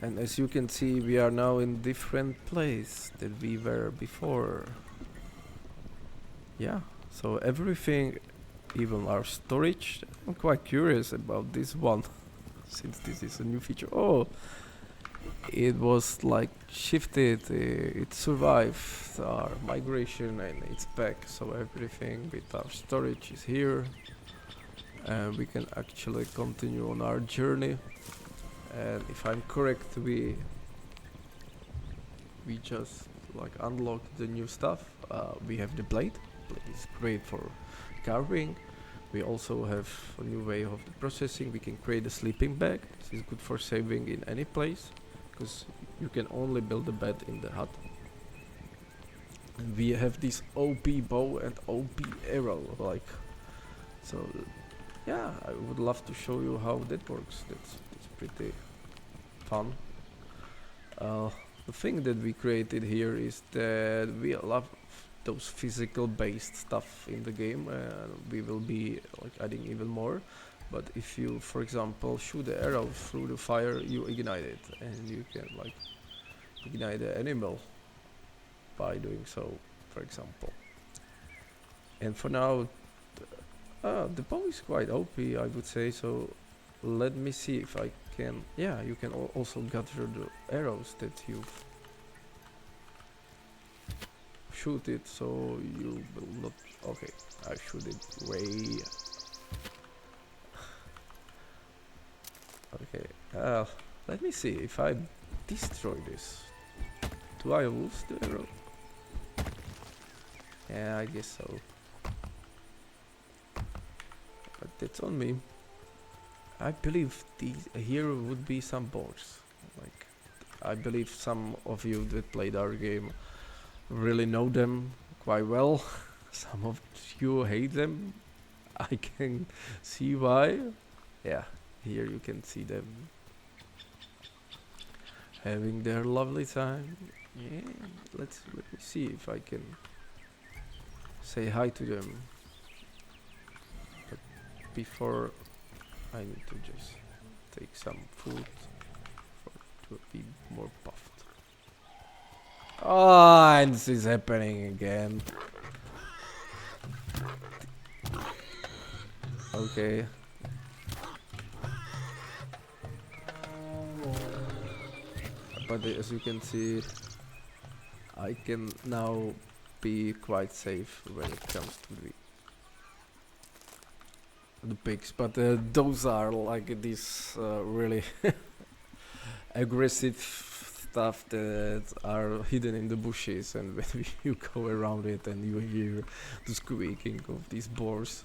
And as you can see, we are now in different place that we were before. Yeah, so everything, even our storage. I'm quite curious about this one, since this is a new feature. Oh, it was like shifted, it survived our migration and it's back. So everything with our storage is here. And we can actually continue on our journey. And if I'm correct, we just like unlocked the new stuff. We have the blade. It's great for carving. We also have a new way of the processing. We can create a sleeping bag. This is good for saving in any place, because you can only build a bed in the hut. And we have this OP bow and OP arrow, like, so yeah, I would love to show you how that works. That's pretty fun. The thing that we created here is that we love those physical based stuff in the game, and we will be like adding even more. But if you, for example, shoot the arrow through the fire, you ignite it, and you can like ignite the animal by doing so, for example. And for now, the bow is quite OP, I would say. So let me see if I can. Yeah, you can also gather the arrows that you shoot it, so you will not. Okay, I shoot it way. Okay, let me see if I destroy this. Do I lose the arrow? Yeah, I guess so. But that's on me. I believe here would be some boars. Like, I believe some of you that played our game really know them quite well. Some of you hate them. I can see why. Yeah, here you can see them having their lovely time. Yeah, let me see if I can say hi to them. But before, I need to just take some food to be more puffed. Oh, and this is happening again. Okay. But as you can see, I can now be quite safe when it comes to the pigs. But those are like this really aggressive stuff that are hidden in the bushes, and when you go around it and you hear the squeaking of these boars,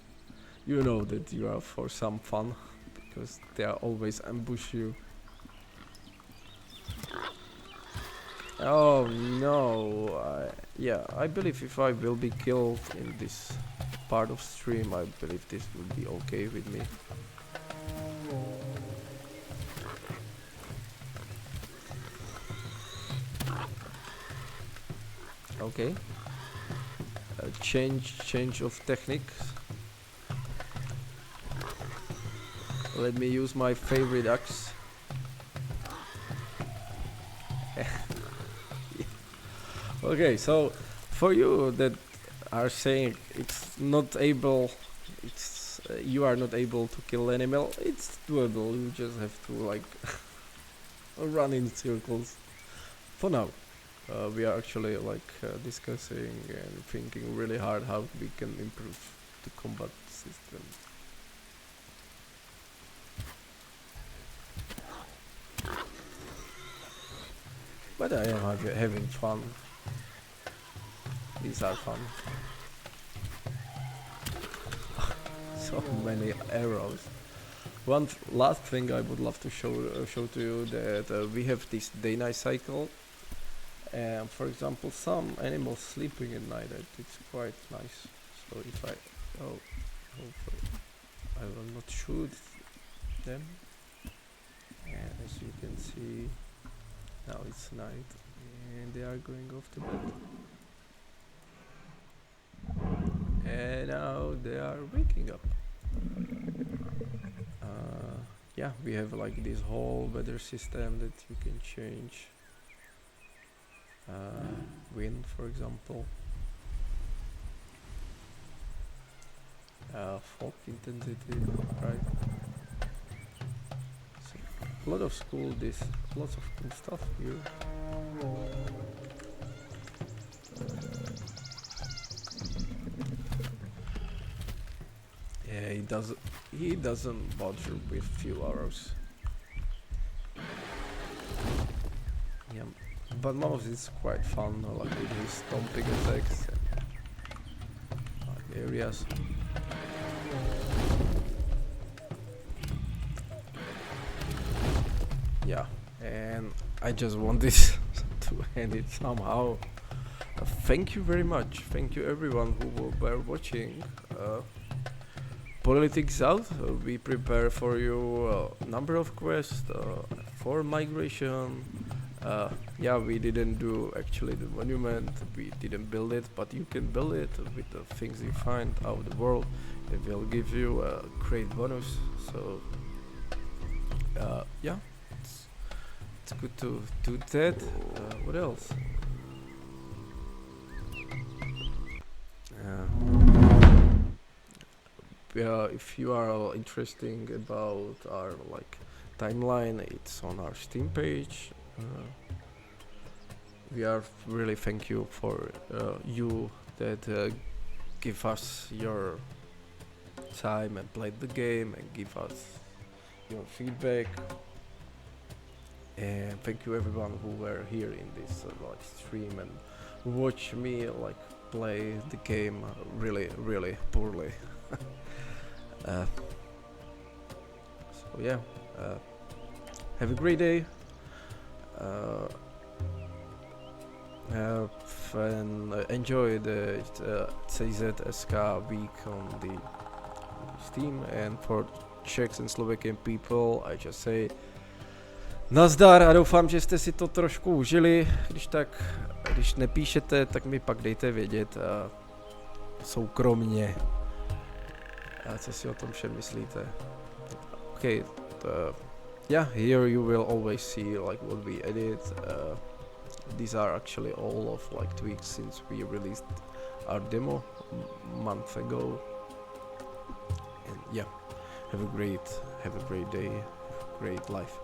you know that you are for some fun, because they are always ambush you. Oh no, yeah, I believe if I will be killed in this part of stream, I believe this will be okay with me. Okay. Change of techniques. Let me use my favorite axe. Okay, so for you that are saying you are not able to kill animal, it's doable. You just have to like run in circles for now. We are actually like discussing and thinking really hard how we can improve the combat system. But I am having fun. These are fun. So many arrows. One last thing I would love to show to you that we have this day-night cycle. And for example, some animals sleeping at night. It's quite nice. So if I hopefully I will not shoot them. And as you can see, now it's night, and they are going off to bed. And now they are waking up. Yeah, we have like this whole weather system that you can change. Wind, for example. Fog intensity, right? So a lot of lots of cool stuff here. Yeah, he doesn't bother with few arrows. Yeah, but most it's quite fun, like with his stomping attacks and areas. Yeah, and I just want this to end it somehow. Thank you very much. Thank you everyone who were watching. Polylithic is out. We prepare for you a number of quests for migration. Yeah, we didn't do actually the monument. We didn't build it, but you can build it with the things you find out of the world. It will give you a great bonus. So yeah, it's good to do that. What else? If you are interested about our like timeline, it's on our Steam page. We are really thank you for you that give us your time and play the game and give us your feedback. And thank you everyone who were here in this like stream and watch me like play the game really poorly. So yeah, have a great day. And enjoy the CZSK week on the Steam. And for Czechs and Slovakian people, I just say nazdar a doufám, že jste si to trošku užili. Když nepíšete, tak mi pak dejte vědět soukromně. Co si o tom všem myslíte? Okay, yeah, here you will always see like what we edit. These are actually all of like tweaks since we released our demo a month ago. And yeah, have a great day, have a great life.